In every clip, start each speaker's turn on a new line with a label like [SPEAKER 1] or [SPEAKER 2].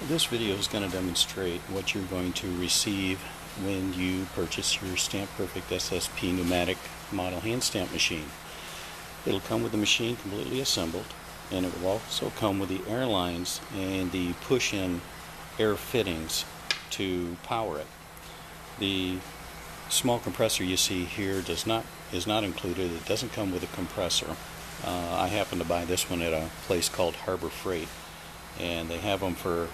[SPEAKER 1] This video is going to demonstrate what you're going to receive when you purchase your Stamp Perfect SSP Pneumatic model hand stamp machine. It'll come with the machine completely assembled, and it will also come with the air lines and the push-in air fittings to power it. The small compressor you see here is not included. It doesn't come with a compressor. I happen to buy this one at a place called Harbor Freight, and they have them for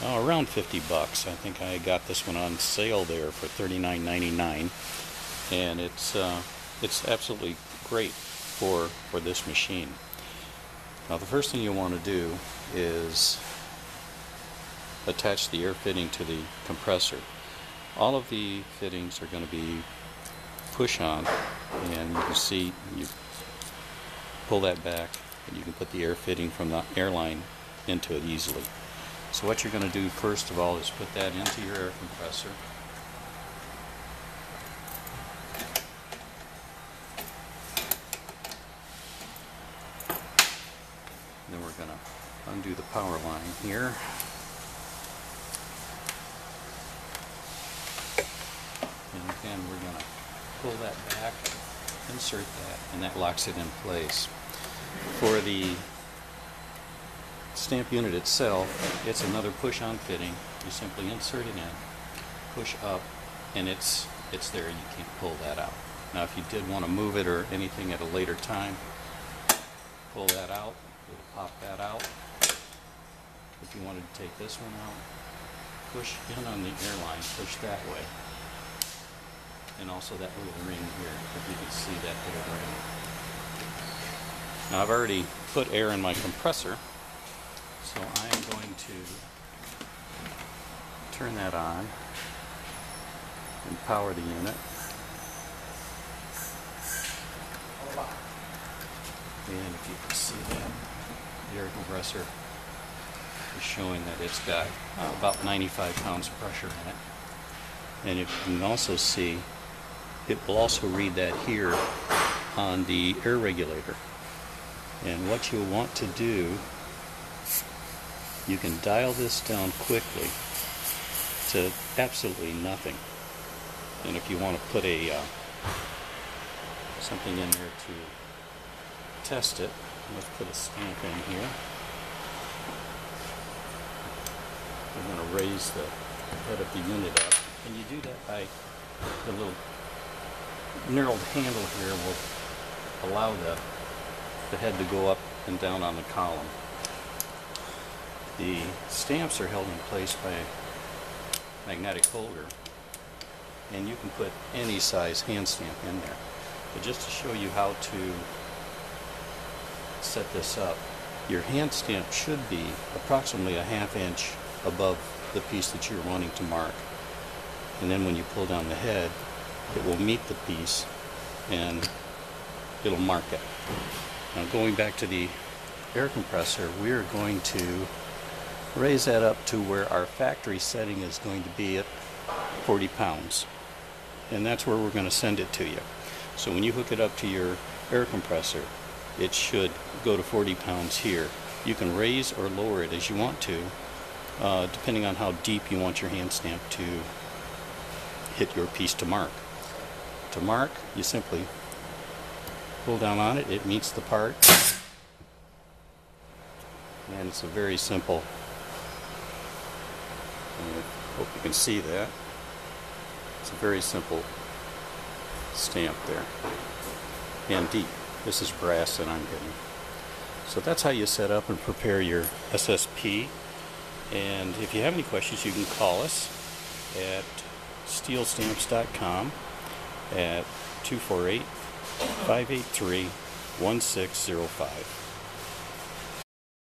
[SPEAKER 1] around 50 bucks. I think I got this one on sale there for $39.99, and it's absolutely great for this machine. Now, the first thing you want to do is attach the air fitting to the compressor. All of the fittings are going to be push on, and you can see you pull that back and you can put the air fitting from the airline into it easily. So what you're going to do first of all is put that into your air compressor. Then we're going to undo the power line here. And again, we're going to pull that back, insert that, and that locks it in place. For the stamp unit itself, it's another push-on fitting. You simply insert it in, push up, and it's there. You can't pull that out. Now, if you did want to move it or anything at a later time, pull that out. It'll pop that out. If you wanted to take this one out, push in on the airline, push that way. And also that little ring here, if you can see that little ring. Now, I've already put air in my compressor, so I am going to turn that on and power the unit. And if you can see that, the air compressor is showing that it's got about 95 pounds of pressure in it. And if you can also see, it will also read that here on the air regulator. And what you'll want to do, you can dial this down quickly to absolutely nothing. And if you want to put something in there to test it, let's put a stamp in here. We're going to raise the head of the unit up, and you do that by the little knurled handle here will allow the head to go up and down on the column. The stamps are held in place by a magnetic holder, and you can put any size hand stamp in there. But just to show you how to set this up, your hand stamp should be approximately a ½ inch above the piece that you're wanting to mark. And then when you pull down the head, it will meet the piece and it'll mark it. Now, going back to the air compressor, we're going to raise that up to where our factory setting is going to be at 40 pounds. And that's where we're going to send it to you. So when you hook it up to your air compressor, it should go to 40 pounds here. You can raise or lower it as you want to, depending on how deep you want your hand stamp to hit your piece to mark. To mark, you simply pull down on it, it meets the part, and it's a very simple, I hope you can see that, it's a very simple stamp there, and deep. This is brass that I'm getting. So that's how you set up and prepare your SSP, and if you have any questions, you can call us at steelstamps.com at 248-583-1605.